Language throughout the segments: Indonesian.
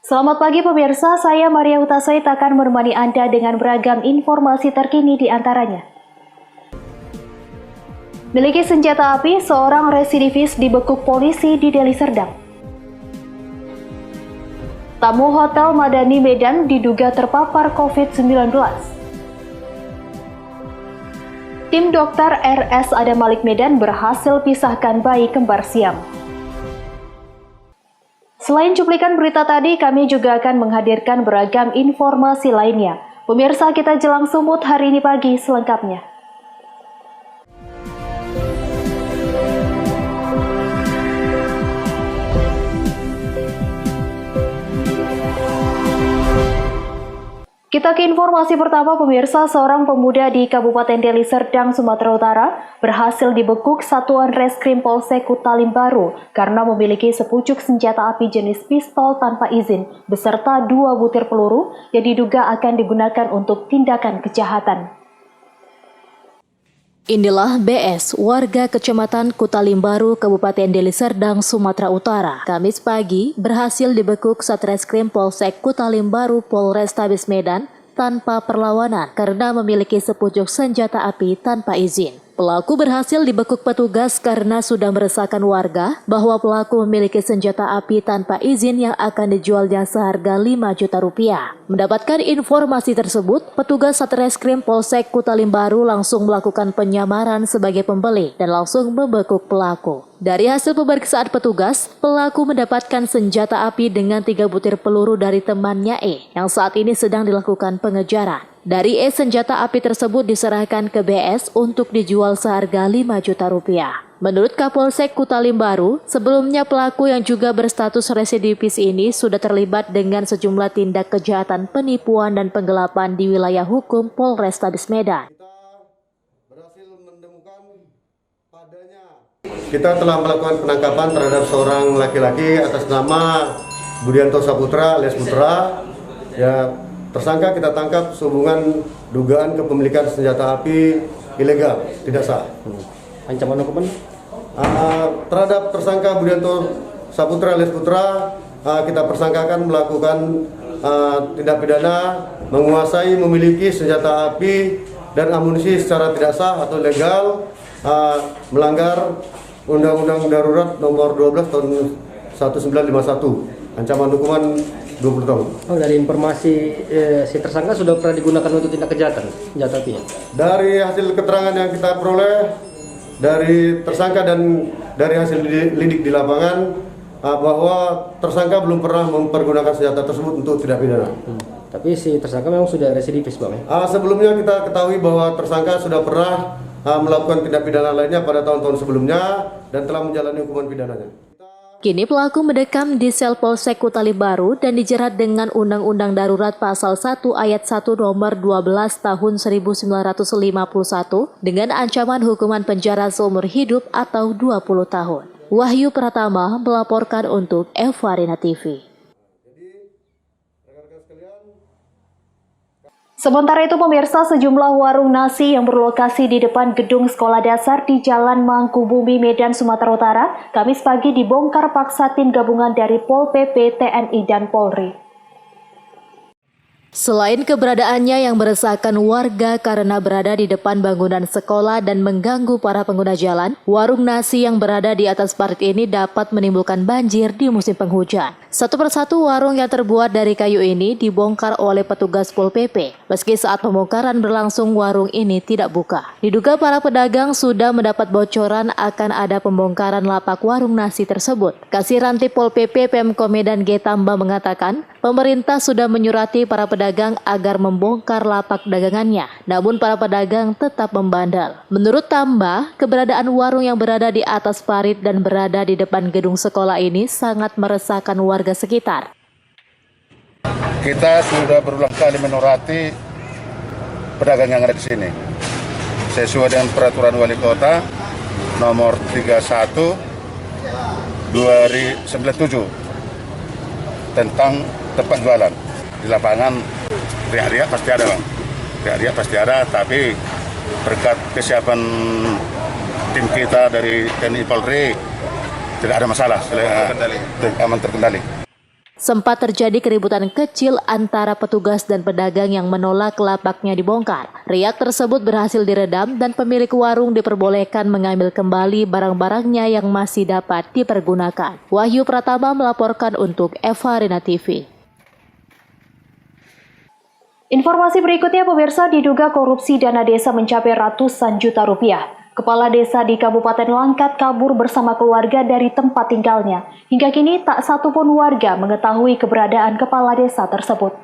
Selamat pagi pemirsa, saya Maria Hutasait akan menemani Anda dengan beragam informasi terkini di antaranya. Miliki senjata api, seorang residivis dibekuk polisi di Deli Serdang. Tamu Hotel Madani Medan diduga terpapar COVID-19. Tim dokter RS Adam Malik Medan berhasil pisahkan bayi kembar siam. Selain cuplikan berita tadi, kami juga akan menghadirkan beragam informasi lainnya. Pemirsa, kita jelang sumut hari ini pagi selengkapnya. Kita ke informasi pertama pemirsa, seorang pemuda di Kabupaten Deli Serdang, Sumatera Utara berhasil dibekuk Satuan Reskrim Polsek Kutalim Baru karena memiliki sepucuk senjata api jenis pistol tanpa izin beserta 2 butir peluru yang diduga akan digunakan untuk tindakan kejahatan. Inilah BS, warga Kecamatan Kutalim Baru, Kabupaten Deli Serdang, Sumatera Utara. Kamis pagi berhasil dibekuk Satreskrim Polsek Kutalim Baru Polrestabes Medan tanpa perlawanan karena memiliki sepucuk senjata api tanpa izin. Pelaku berhasil dibekuk petugas karena sudah meresahkan warga bahwa pelaku memiliki senjata api tanpa izin yang akan dijualnya seharga 5 juta rupiah. Mendapatkan informasi tersebut, petugas Satreskrim Polsek Kutalim Baru langsung melakukan penyamaran sebagai pembeli dan langsung membekuk pelaku. Dari hasil pemeriksaan petugas, pelaku mendapatkan senjata api dengan 3 butir peluru dari temannya E yang saat ini sedang dilakukan pengejaran. Dari senjata api tersebut diserahkan ke BS untuk dijual seharga 5 juta rupiah. Menurut Kapolsek Kutalim Baru, sebelumnya pelaku yang juga berstatus residivis ini sudah terlibat dengan sejumlah tindak kejahatan penipuan dan penggelapan di wilayah hukum Polrestabes Medan. Kita telah melakukan penangkapan terhadap seorang laki-laki atas nama Budianto Saputra alias Putra. Ya, tersangka kita tangkap sehubungan dugaan kepemilikan senjata api ilegal, tidak sah. Ancaman hukuman? Terhadap tersangka Budianto Saputra alias Putra, kita persangkakan melakukan tindak pidana menguasai, memiliki senjata api dan amunisi secara tidak sah atau legal, melanggar Undang-Undang Darurat Nomor 12 Tahun 1951. Ancaman hukuman 20 tahun. Oh, dari informasi si tersangka sudah pernah digunakan untuk tindak kejahatan senjata api ya? Dari hasil keterangan yang kita peroleh dari tersangka dan dari hasil lidik di lapangan bahwa tersangka belum pernah mempergunakan senjata tersebut untuk tindak pidana. Tapi si tersangka memang sudah residivis bang ya? Sebelumnya kita ketahui bahwa tersangka sudah pernah melakukan tindak pidana lainnya pada tahun-tahun sebelumnya dan telah menjalani hukuman pidananya. Kini pelaku mendekam di sel Polsek Kutalim Baru dan dijerat dengan Undang-Undang Darurat Pasal 1 Ayat 1 Nomor 12 Tahun 1951 dengan ancaman hukuman penjara seumur hidup atau 20 tahun. Wahyu Pratama melaporkan untuk Evarina TV. Sementara itu pemirsa, sejumlah warung nasi yang berlokasi di depan gedung sekolah dasar di Jalan Mangkubumi, Medan, Sumatera Utara, Kamis pagi dibongkar paksa tim gabungan dari Pol PP, TNI, dan Polri. Selain keberadaannya yang meresahkan warga karena berada di depan bangunan sekolah dan mengganggu para pengguna jalan, warung nasi yang berada di atas parit ini dapat menimbulkan banjir di musim penghujan. Satu persatu warung yang terbuat dari kayu ini dibongkar oleh petugas Pol PP. Meski saat pembongkaran berlangsung, warung ini tidak buka. Diduga para pedagang sudah mendapat bocoran akan ada pembongkaran lapak warung nasi tersebut. Kasih Ranti Pol PP Pemko Medan G. Tamba mengatakan, pemerintah sudah menyurati para pedagang agar membongkar lapak dagangannya. Namun para pedagang tetap membandel. Menurut Tamba, keberadaan warung yang berada di atas parit dan berada di depan gedung sekolah ini sangat meresahkan warga sekitar. Kita sudah berulang kali menyurati pedagang yang ada di sini. Sesuai dengan peraturan Wali Kota nomor 31 2097 tentang tempat jualan. Di lapangan riak-riak pasti ada, Bang. Riak-riak pasti ada, tapi berkat kesiapan tim kita dari TNI Polri tidak ada masalah, aman terkendali. Sempat terjadi keributan kecil antara petugas dan pedagang yang menolak lapaknya dibongkar. Riak tersebut berhasil diredam dan pemilik warung diperbolehkan mengambil kembali barang-barangnya yang masih dapat dipergunakan. Wahyu Pratama melaporkan untuk Eva Rina TV. Informasi berikutnya, pemirsa, diduga korupsi dana desa mencapai ratusan juta rupiah. Kepala desa di Kabupaten Langkat kabur bersama keluarga dari tempat tinggalnya. Hingga kini tak satupun warga mengetahui keberadaan kepala desa tersebut.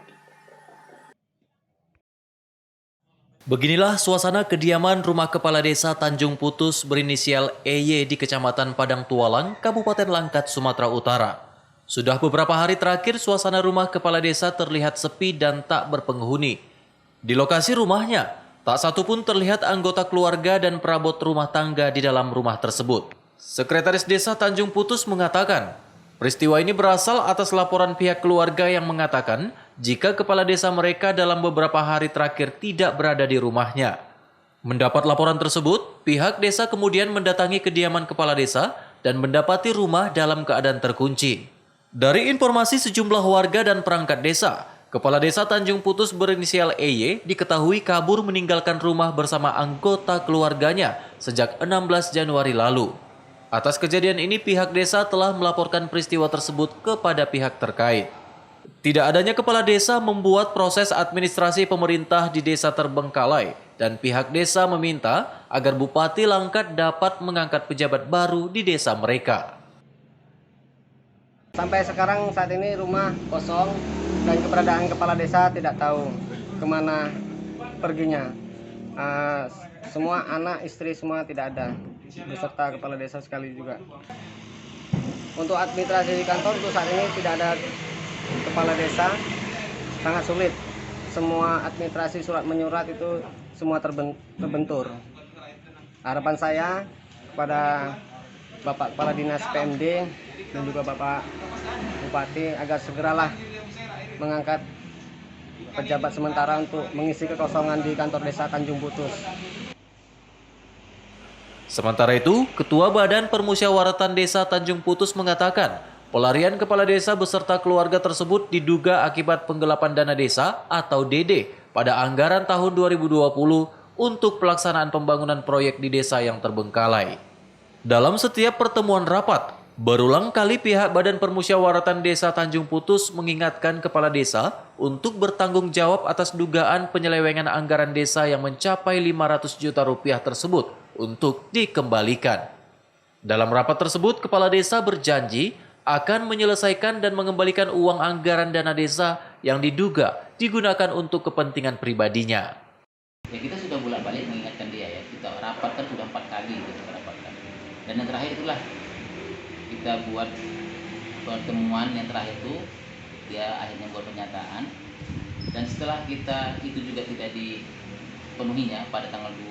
Beginilah suasana kediaman rumah kepala desa Tanjung Putus berinisial EY di Kecamatan Padang Tualang, Kabupaten Langkat, Sumatera Utara. Sudah beberapa hari terakhir suasana rumah kepala desa terlihat sepi dan tak berpenghuni. Di lokasi rumahnya, tak satu pun terlihat anggota keluarga dan perabot rumah tangga di dalam rumah tersebut. Sekretaris Desa Tanjung Putus mengatakan, peristiwa ini berasal atas laporan pihak keluarga yang mengatakan jika kepala desa mereka dalam beberapa hari terakhir tidak berada di rumahnya. Mendapat laporan tersebut, pihak desa kemudian mendatangi kediaman kepala desa dan mendapati rumah dalam keadaan terkunci. Dari informasi sejumlah warga dan perangkat desa, Kepala Desa Tanjung Putus berinisial EY diketahui kabur meninggalkan rumah bersama anggota keluarganya sejak 16 Januari lalu. Atas kejadian ini pihak desa telah melaporkan peristiwa tersebut kepada pihak terkait. Tidak adanya kepala desa membuat proses administrasi pemerintah di desa terbengkalai dan pihak desa meminta agar Bupati Langkat dapat mengangkat pejabat baru di desa mereka. Sampai sekarang saat ini rumah kosong dan keberadaan kepala desa tidak tahu kemana perginya. Semua anak, istri semua tidak ada, beserta kepala desa sekali juga. Untuk administrasi di kantor untuk saat ini tidak ada kepala desa, sangat sulit. Semua administrasi surat menyurat itu semua terbentur. Harapan saya kepada Bapak Kepala Dinas PMD dan juga Bapak Bupati agar segeralah mengangkat pejabat sementara untuk mengisi kekosongan di kantor desa Tanjung Putus. Sementara itu, Ketua Badan Permusyawaratan Desa Tanjung Putus mengatakan, pelarian kepala desa beserta keluarga tersebut diduga akibat penggelapan dana desa atau DD pada anggaran tahun 2020 untuk pelaksanaan pembangunan proyek di desa yang terbengkalai. Dalam setiap pertemuan rapat, berulang kali pihak Badan Permusyawaratan Desa Tanjung Putus mengingatkan kepala desa untuk bertanggung jawab atas dugaan penyelewengan anggaran desa yang mencapai 500 juta rupiah tersebut untuk dikembalikan. Dalam rapat tersebut, kepala desa berjanji akan menyelesaikan dan mengembalikan uang anggaran dana desa yang diduga digunakan untuk kepentingan pribadinya. Ya, kita sudah bolak-balik mengingatkan dia ya, kita rapat kan sudah 4 kali kita rapatkan. Dan yang terakhir itulah kita buat pertemuan yang terakhir itu, dia akhirnya buat pernyataan. Dan setelah kita itu juga tidak dipenuhinya pada tanggal 4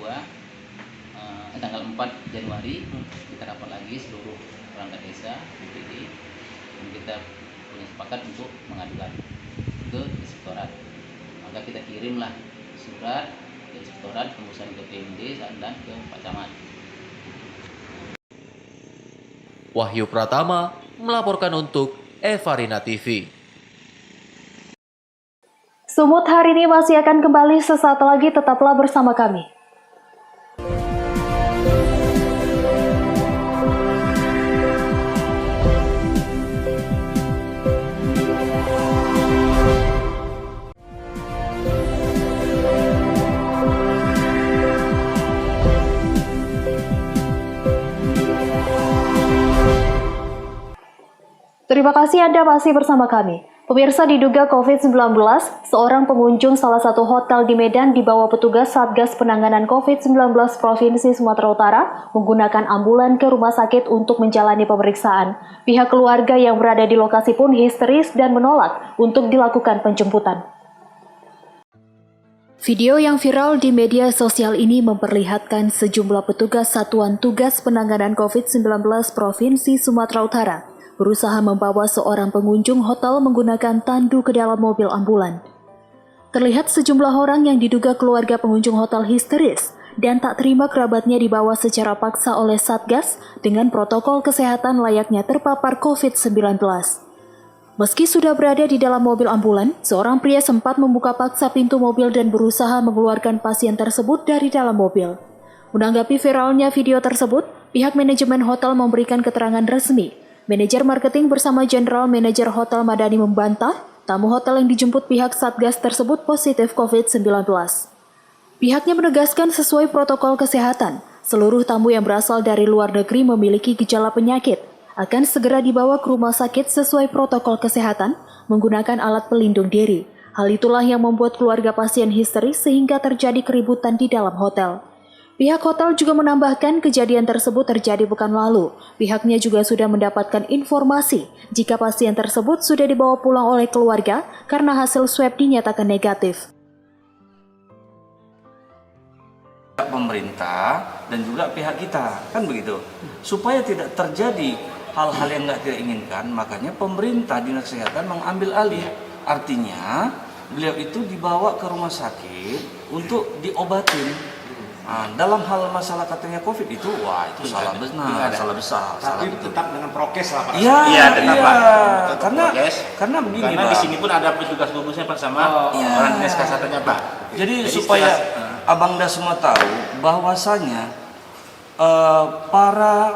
Januari kita rapat lagi seluruh perangkat desa BPD dan kita punya sepakat untuk mengadukan ke inspektorat. Maka kita kirimlah surat ke inspektorat, kemudian ke PMD dan ke Pak Camat. Wahyu Pratama melaporkan untuk Eva Rina TV. Sumut hari ini masih akan kembali sesaat lagi, tetaplah bersama kami. Terima kasih Anda masih bersama kami. Pemirsa, diduga COVID-19, seorang pengunjung salah satu hotel di Medan dibawa petugas Satgas Penanganan COVID-19 Provinsi Sumatera Utara menggunakan ambulan ke rumah sakit untuk menjalani pemeriksaan. Pihak keluarga yang berada di lokasi pun histeris dan menolak untuk dilakukan penjemputan. Video yang viral di media sosial ini memperlihatkan sejumlah petugas Satuan Tugas Penanganan COVID-19 Provinsi Sumatera Utara berusaha membawa seorang pengunjung hotel menggunakan tandu ke dalam mobil ambulan. Terlihat sejumlah orang yang diduga keluarga pengunjung hotel histeris dan tak terima kerabatnya dibawa secara paksa oleh Satgas dengan protokol kesehatan layaknya terpapar COVID-19. Meski sudah berada di dalam mobil ambulan, seorang pria sempat membuka paksa pintu mobil dan berusaha mengeluarkan pasien tersebut dari dalam mobil. Menanggapi viralnya video tersebut, pihak manajemen hotel memberikan keterangan resmi. Manajer marketing bersama General Manager Hotel Madani membantah, tamu hotel yang dijemput pihak Satgas tersebut positif COVID-19. Pihaknya menegaskan sesuai protokol kesehatan, seluruh tamu yang berasal dari luar negeri memiliki gejala penyakit akan segera dibawa ke rumah sakit sesuai protokol kesehatan menggunakan alat pelindung diri. Hal itulah yang membuat keluarga pasien histeris sehingga terjadi keributan di dalam hotel. Pihak hotel juga menambahkan kejadian tersebut terjadi pekan lalu. Pihaknya juga sudah mendapatkan informasi jika pasien tersebut sudah dibawa pulang oleh keluarga karena hasil swab dinyatakan negatif. Pemerintah dan juga pihak kita, kan begitu. Supaya tidak terjadi hal-hal yang tidak inginkan, makanya pemerintah dinas kesehatan mengambil alih. Artinya beliau itu dibawa ke rumah sakit untuk diobatin. Nah, dalam hal masalah katanya COVID itu, wah itu salah besar, salah besar. Tapi tetap dengan prokes lah Pak. Iya, tetap iya. Pak. Karena begini Karena Pak. di sini pun ada petugas gugusnya Pak sama orang dinas kesehatannya Pak. Jadi supaya Abang dah semua tahu bahwasanya para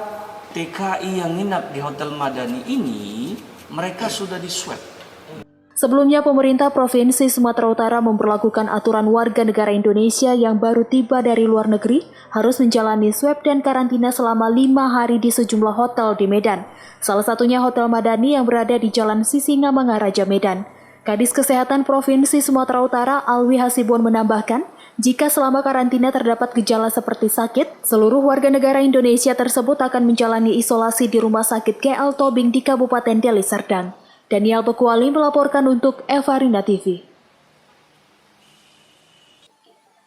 TKI yang nginap di Hotel Madani ini mereka sudah diswab. Sebelumnya, pemerintah Provinsi Sumatera Utara memberlakukan aturan warga negara Indonesia yang baru tiba dari luar negeri harus menjalani swab dan karantina selama 5 hari di sejumlah hotel di Medan. Salah satunya Hotel Madani yang berada di Jalan Sisingamangaraja, Medan. Kadis Kesehatan Provinsi Sumatera Utara Alwi Hasibuan menambahkan, jika selama karantina terdapat gejala seperti sakit, seluruh warga negara Indonesia tersebut akan menjalani isolasi di Rumah Sakit GL Tobing di Kabupaten Deli Serdang. Daniel Bekuali melaporkan untuk Evarina TV.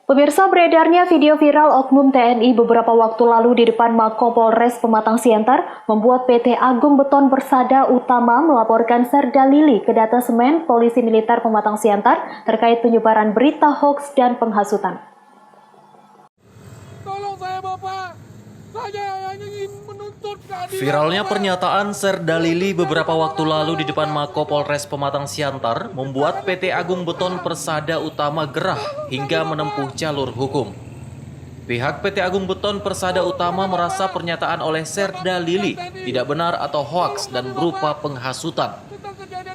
Pemirsa, beredarnya video viral oknum TNI beberapa waktu lalu di depan Mako Polres Pematang Siantar membuat PT Agung Beton Persada Utama melaporkan Serda Lili ke Datasemen Polisi Militer Pematang Siantar terkait penyebaran berita hoaks dan penghasutan. Tolong saya Bapak, saya ingin menuntut keadilan. Viralnya pernyataan Serda Lili beberapa waktu lalu di depan Mako Polres Pematang Siantar membuat PT Agung Beton Persada Utama gerah hingga menempuh jalur hukum. Pihak PT Agung Beton Persada Utama merasa pernyataan oleh Serda Lili tidak benar atau hoaks dan berupa penghasutan.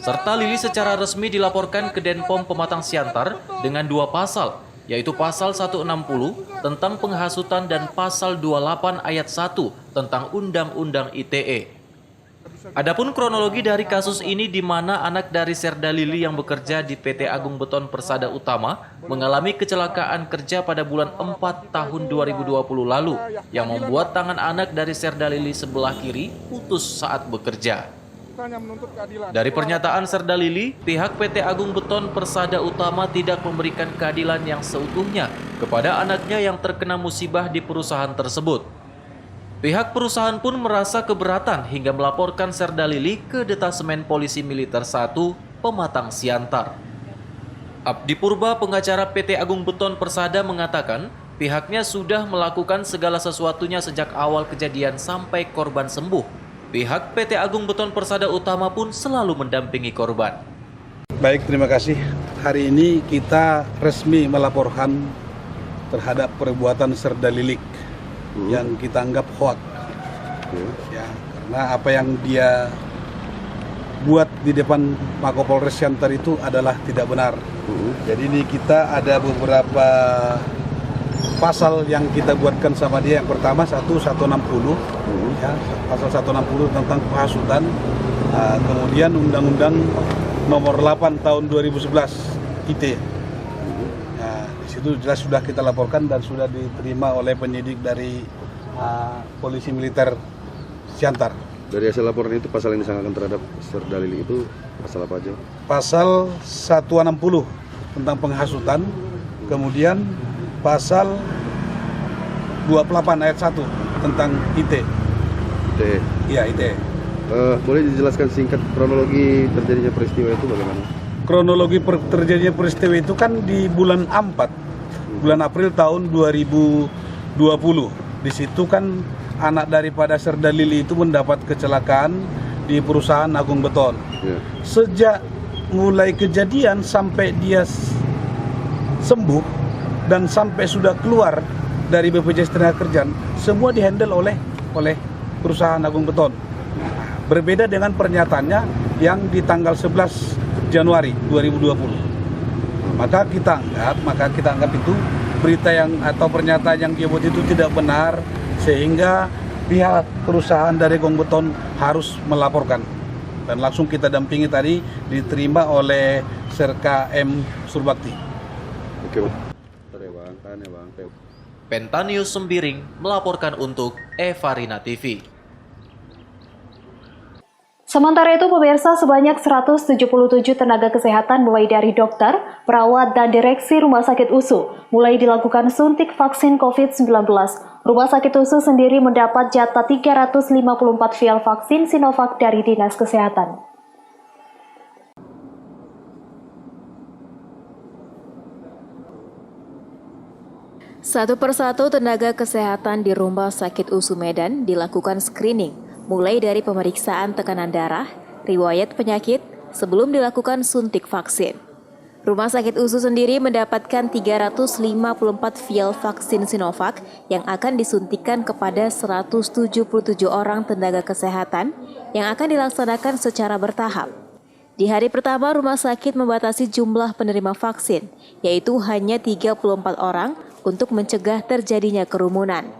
Serta Lili secara resmi dilaporkan ke Denpom Pematang Siantar dengan 2 pasal, yaitu Pasal 160 tentang penghasutan dan Pasal 28 ayat 1 tentang Undang-Undang ITE. Adapun kronologi dari kasus ini di mana anak dari Serda Lili yang bekerja di PT Agung Beton Persada Utama mengalami kecelakaan kerja pada bulan 4 tahun 2020 lalu yang membuat tangan anak dari Serda Lili sebelah kiri putus saat bekerja. Dari pernyataan Serda Lili, pihak PT Agung Beton Persada Utama tidak memberikan keadilan yang seutuhnya kepada anaknya yang terkena musibah di perusahaan tersebut. Pihak perusahaan pun merasa keberatan hingga melaporkan Serda Lili ke Detasemen Polisi Militer 1 Pematang Siantar. Abdi Purba, pengacara PT Agung Beton Persada, mengatakan pihaknya sudah melakukan segala sesuatunya sejak awal kejadian sampai korban sembuh. Pihak PT Agung Beton Persada Utama pun selalu mendampingi korban. Baik, terima kasih. Hari ini kita resmi melaporkan terhadap perbuatan Serda Lilik yang kita anggap hoak. Ya, karena apa yang dia buat di depan Mako Polres Siantar itu adalah tidak benar. Jadi ini kita ada beberapa pasal yang kita buatkan sama dia. Yang pertama 160 ya, pasal 160 tentang penghasutan, kemudian Undang-Undang nomor 8 tahun 2011 ITE. Nah, di situ jelas sudah kita laporkan dan sudah diterima oleh penyidik dari Polisi Militer Siantar. Dari hasil laporan itu pasal yang disangkakan terhadap Serda Lili itu pasal apa aja? Pasal 160 tentang penghasutan, kemudian pasal 28 ayat 1 tentang ITE. ITE? Iya, ITE. Boleh dijelaskan singkat kronologi terjadinya peristiwa itu bagaimana? Kronologi terjadinya peristiwa itu kan di bulan 4, bulan April tahun 2020. Di situ kan anak daripada Serda Lili itu mendapat kecelakaan di di perusahaan Agung Beton. Sejak mulai kejadian sampai dia sembuh dan sampai sudah keluar dari BPJS Ketenagakerjaan, semua dihandle oleh perusahaan Agung Beton. Berbeda dengan pernyataannya yang di tanggal 11 Januari 2020. Maka kita anggap itu berita yang atau pernyataan yang dia buat itu tidak benar, sehingga pihak perusahaan dari Agung Beton harus melaporkan. Dan langsung kita dampingi tadi, diterima oleh Serka M. Surbakti. Pentanius Sembiring melaporkan untuk Evarina TV. Sementara itu, pemirsa, sebanyak 177 tenaga kesehatan mulai dari dokter, perawat, dan direksi Rumah Sakit USU mulai dilakukan suntik vaksin COVID-19. Rumah Sakit USU sendiri mendapat jatah 354 vial vaksin Sinovac dari Dinas Kesehatan. Satu persatu tenaga kesehatan di Rumah Sakit USU Medan dilakukan screening, mulai dari pemeriksaan tekanan darah, riwayat penyakit, sebelum dilakukan suntik vaksin. Rumah Sakit USU sendiri mendapatkan 354 vial vaksin Sinovac yang akan disuntikan kepada 177 orang tenaga kesehatan yang akan dilaksanakan secara bertahap. Di hari pertama, rumah sakit membatasi jumlah penerima vaksin, yaitu hanya 34 orang untuk mencegah terjadinya kerumunan.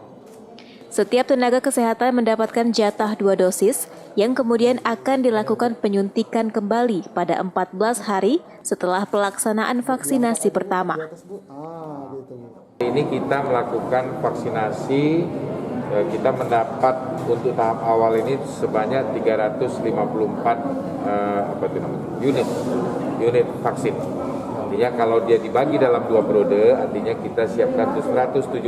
Setiap tenaga kesehatan mendapatkan jatah 2 dosis yang kemudian akan dilakukan penyuntikan kembali pada 14 hari setelah pelaksanaan vaksinasi pertama. Ini kita melakukan vaksinasi, kita mendapat untuk tahap awal ini sebanyak 354 unit vaksin. Artinya kalau dia dibagi dalam 2 periode, artinya kita siapkan 177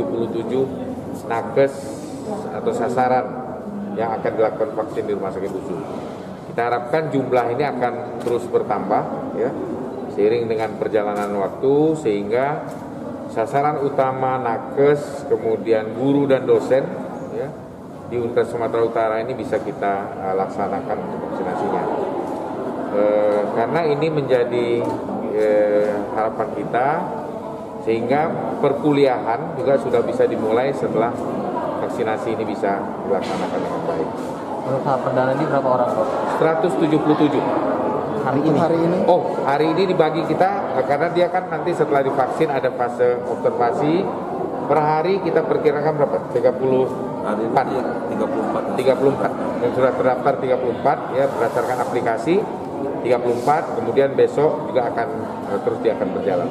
nakes atau sasaran yang akan dilakukan vaksin di Rumah Sakit USU. Kita harapkan jumlah ini akan terus bertambah, ya, seiring dengan perjalanan waktu, sehingga sasaran utama nakes, kemudian guru dan dosen, ya, di Universitas Sumatera Utara ini bisa kita laksanakan untuk vaksinasinya. Karena ini menjadi harapan kita, sehingga perkuliahan juga sudah bisa dimulai setelah vaksinasi ini bisa dilaksanakan dengan baik. Untuk tahap perdana ini berapa orang, Pak? 177. Hari ini? Oh, hari ini dibagi kita, karena dia kan nanti setelah divaksin ada fase observasi. Per hari kita perkirakan berapa? 34. Dan sudah terdaftar 34, ya, berdasarkan aplikasi 34, kemudian besok juga akan berjalan.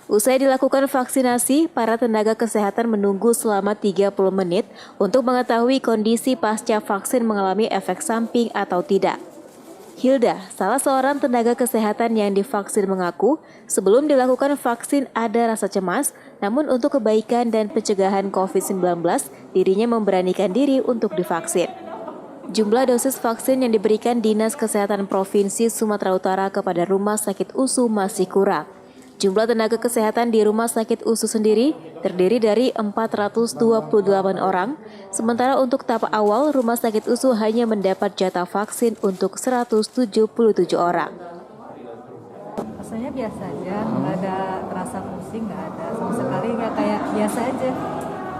Usai dilakukan vaksinasi, para tenaga kesehatan menunggu selama 30 menit untuk mengetahui kondisi pasca vaksin mengalami efek samping atau tidak. Hilda, salah seorang tenaga kesehatan yang divaksin, mengaku sebelum dilakukan vaksin ada rasa cemas, namun untuk kebaikan dan pencegahan COVID-19, dirinya memberanikan diri untuk divaksin. Jumlah dosis vaksin yang diberikan Dinas Kesehatan Provinsi Sumatera Utara kepada Rumah Sakit USU masih kurang. Jumlah tenaga kesehatan di Rumah Sakit USU sendiri terdiri dari 428 orang, sementara untuk tahap awal Rumah Sakit USU hanya mendapat jatah vaksin untuk 177 orang. Rasanya biasa aja, nggak ada rasa pusing, nggak ada sama sekali, nggak kayak biasa aja.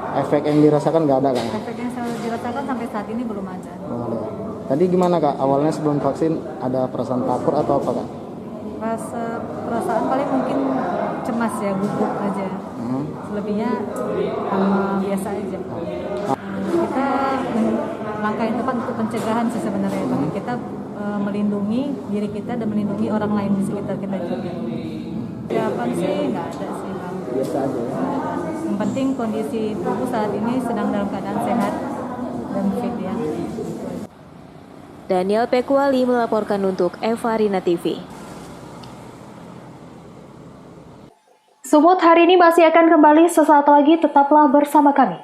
Efek yang dirasakan nggak ada, Kak? Efek yang dirasakan sampai saat ini belum ada. Tadi gimana, Kak? Awalnya sebelum vaksin ada perasaan takut atau apa, Kak? Perasaan paling mungkin cemas ya, gugup aja. Selebihnya biasa aja. Kita langkah yang tepat untuk pencegahan sih sebenarnya. Kita melindungi diri kita dan melindungi orang lain di sekitar kita juga. Harapan sih nggak ada sih, Bang. Biasa aja. Yang penting kondisi tubuh saat ini sedang dalam keadaan sehat dan fit ya. Daniel Pekuali melaporkan untuk Evarina TV. Sumut hari ini masih akan kembali sesaat lagi, tetaplah bersama kami.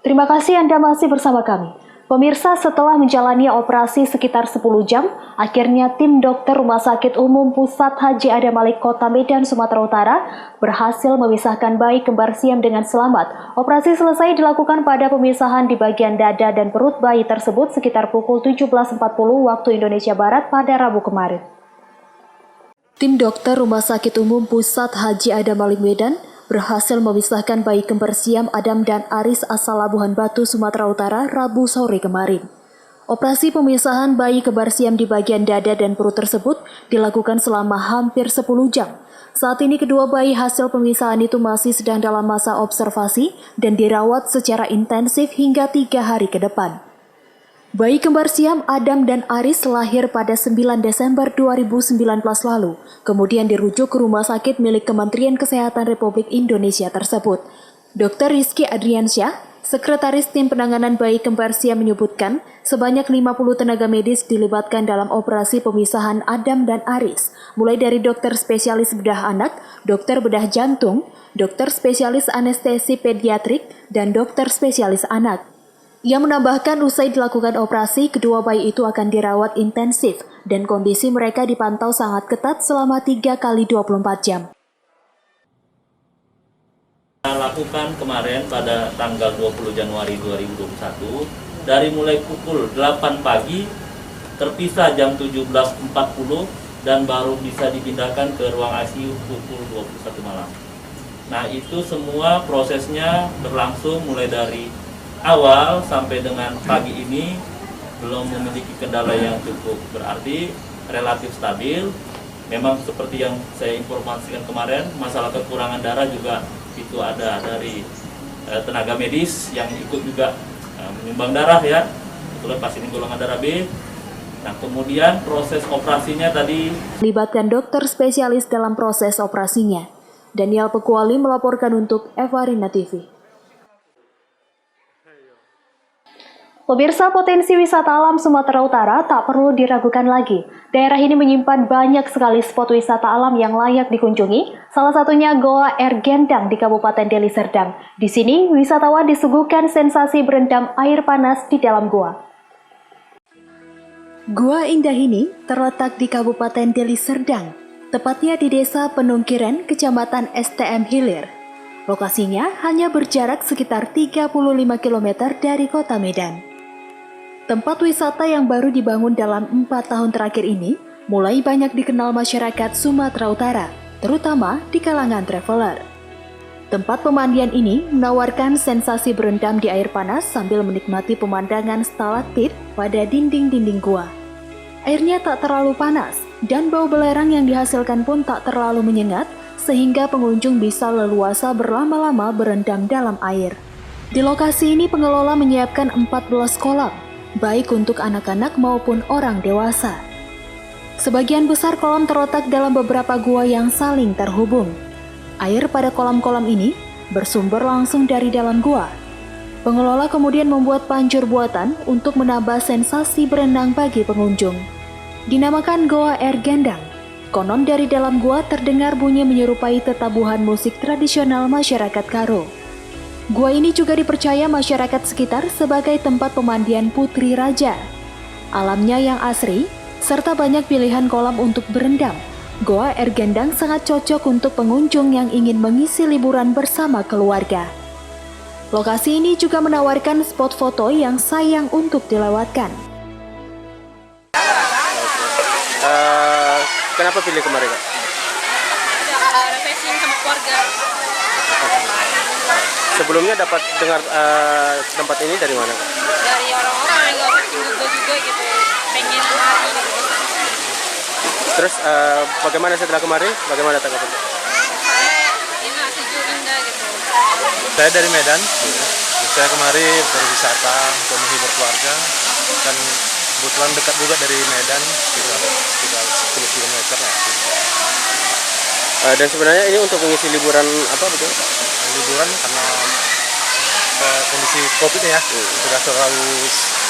Terima kasih Anda masih bersama kami. Pemirsa, setelah menjalani operasi sekitar 10 jam, akhirnya tim dokter Rumah Sakit Umum Pusat Haji Adam Malik Kota Medan, Sumatera Utara berhasil memisahkan bayi kembar siam dengan selamat. Operasi selesai dilakukan pada pemisahan di bagian dada dan perut bayi tersebut sekitar pukul 17.40 waktu Indonesia Barat pada Rabu kemarin. Tim dokter Rumah Sakit Umum Pusat Haji Adam Malik Medan berhasil memisahkan bayi kembar siam Adam dan Aris asal Labuhan Batu, Sumatera Utara, Rabu sore kemarin. Operasi pemisahan bayi kembar siam di bagian dada dan perut tersebut dilakukan selama hampir 10 jam. Saat ini kedua bayi hasil pemisahan itu masih sedang dalam masa observasi dan dirawat secara intensif hingga 3 hari ke depan. Bayi kembar siam Adam dan Aris lahir pada 9 Desember 2019 lalu, kemudian dirujuk ke rumah sakit milik Kementerian Kesehatan Republik Indonesia tersebut. Dr. Rizky Adriansyah, Sekretaris Tim Penanganan Bayi Kembar Siam menyebutkan, sebanyak 50 tenaga medis dilibatkan dalam operasi pemisahan Adam dan Aris, mulai dari dokter spesialis bedah anak, dokter bedah jantung, dokter spesialis anestesi pediatrik, dan dokter spesialis anak. Ia menambahkan usai dilakukan operasi, kedua bayi itu akan dirawat intensif dan kondisi mereka dipantau sangat ketat selama 3 kali 24 jam. Kita lakukan kemarin pada tanggal 20 Januari 2021 dari mulai pukul 8 pagi terpisah jam 17.40 dan baru bisa dipindahkan ke ruang ICU pukul 21 malam. Nah, itu semua prosesnya berlangsung mulai dari awal sampai dengan pagi ini belum memiliki kendala yang cukup berarti, relatif stabil. Memang seperti yang saya informasikan kemarin, masalah kekurangan darah juga itu ada dari tenaga medis yang ikut juga menyumbang darah ya. Kebetulan pasien ini golongan darah B. Nah, kemudian proses operasinya tadi Libatkan dokter spesialis dalam proses operasinya. Daniel Pekuali melaporkan untuk Evarina TV. Pemirsa, potensi wisata alam Sumatera Utara tak perlu diragukan lagi. Daerah ini menyimpan banyak sekali spot wisata alam yang layak dikunjungi, salah satunya Goa Ergendang di Kabupaten Deli Serdang. Di sini, wisatawan disuguhkan sensasi berendam air panas di dalam gua. Gua indah ini terletak di Kabupaten Deli Serdang, tepatnya di Desa Penungkiran, Kecamatan STM Hilir. Lokasinya hanya berjarak sekitar 35 km dari kota Medan. Tempat wisata yang baru dibangun dalam 4 tahun terakhir ini mulai banyak dikenal masyarakat Sumatera Utara, terutama di kalangan traveler. Tempat pemandian ini menawarkan sensasi berendam di air panas sambil menikmati pemandangan stalaktit pada dinding-dinding gua. Airnya tak terlalu panas dan bau belerang yang dihasilkan pun tak terlalu menyengat sehingga pengunjung bisa leluasa berlama-lama berendam dalam air. Di lokasi ini pengelola menyiapkan 14 kolam, baik untuk anak-anak maupun orang dewasa. Sebagian besar kolam terletak dalam beberapa gua yang saling terhubung. Air pada kolam-kolam ini bersumber langsung dari dalam gua. Pengelola kemudian membuat pancur buatan untuk menambah sensasi berenang bagi pengunjung. Dinamakan Goa Ergendang. Konon dari dalam gua terdengar bunyi menyerupai tetabuhan musik tradisional masyarakat Karo. Gua ini juga dipercaya masyarakat sekitar sebagai tempat pemandian putri raja. Alamnya yang asri, serta banyak pilihan kolam untuk berendam. Goa Ergendang sangat cocok untuk pengunjung yang ingin mengisi liburan bersama keluarga. Lokasi ini juga menawarkan spot foto yang sayang untuk dilewatkan. Kenapa pilih kemarin, Kak? Refreshing sama keluarga. Sebelumnya dapat dengar tempat ini dari mana, Kak? Dari orang-orang yang nggak Google juga gitu, pengen lari gitu. Terus bagaimana setelah kemarin? Bagaimana tanggapannya? Saya enak, sejuk, indah gitu. Saya dari Medan. Saya kemari berwisata untuk menghibur keluarga dan kebetulan dekat juga dari Medan, sekitar 10 km lah. Dan sebenarnya ini untuk mengisi liburan apa betul? Liburan karena kondisi COVID ya, sudah terlalu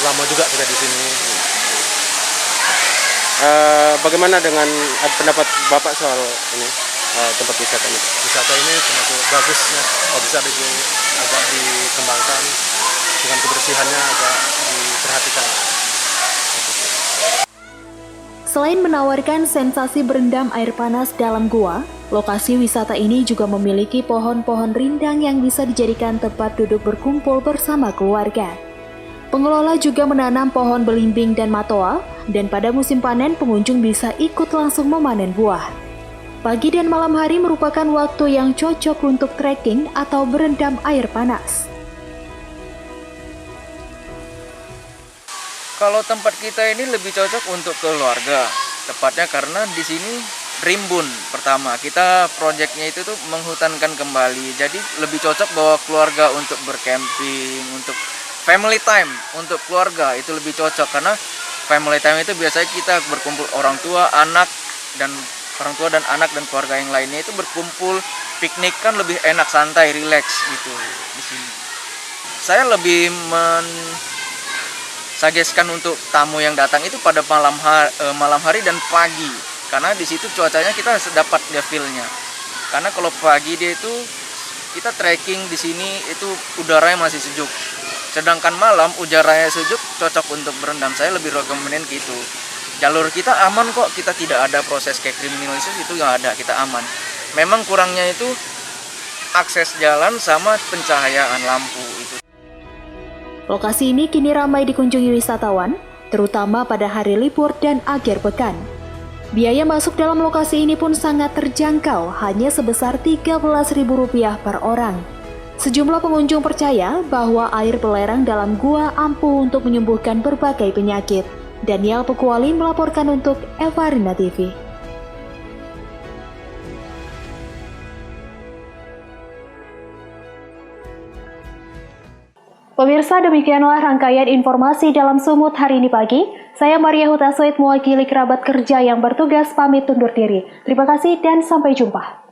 lama juga kita di sini. Bagaimana dengan pendapat Bapak soal ini tempat wisata ini? Wisata ini termasuk bagus ya, kalau bisa agak dikembangkan dengan kebersihannya agak diperhatikan. Selain menawarkan sensasi berendam air panas dalam gua, lokasi wisata ini juga memiliki pohon-pohon rindang yang bisa dijadikan tempat duduk berkumpul bersama keluarga. Pengelola juga menanam pohon belimbing dan matoa, dan pada musim panen pengunjung bisa ikut langsung memanen buah. Pagi dan malam hari merupakan waktu yang cocok untuk trekking atau berendam air panas. Kalau tempat kita ini lebih cocok untuk keluarga, tepatnya karena di sini rimbun. Pertama, kita proyeknya itu tuh menghutankan kembali, jadi lebih cocok bawa keluarga untuk bercamping, untuk family time, untuk keluarga itu lebih cocok karena family time itu biasanya kita berkumpul orang tua, anak dan anak dan keluarga yang lainnya itu berkumpul piknik kan lebih enak, santai, rileks gitu di sini. Saya lebih suggestkan untuk tamu yang datang itu pada malam hari dan pagi karena di situ cuacanya kita dapat feel-nya. Karena kalau pagi dia itu kita trekking di sini itu udaranya masih sejuk. Sedangkan malam udaranya sejuk cocok untuk berendam. Saya lebih rekomenin gitu. Jalur kita aman kok, kita tidak ada proses kayak kriminalisasi itu nggak ada, kita aman. Memang kurangnya itu akses jalan sama pencahayaan lampu itu. Lokasi ini kini ramai dikunjungi wisatawan, terutama pada hari libur dan akhir pekan. Biaya masuk dalam lokasi ini pun sangat terjangkau, hanya sebesar Rp13.000 per orang. Sejumlah pengunjung percaya bahwa air belerang dalam gua ampuh untuk menyembuhkan berbagai penyakit. Daniel Pekuali melaporkan untuk Evarina TV. Pemirsa, demikianlah rangkaian informasi dalam Sumut hari ini pagi. Saya Maria Hutasweit mewakili kerabat kerja yang bertugas pamit undur diri. Terima kasih dan sampai jumpa.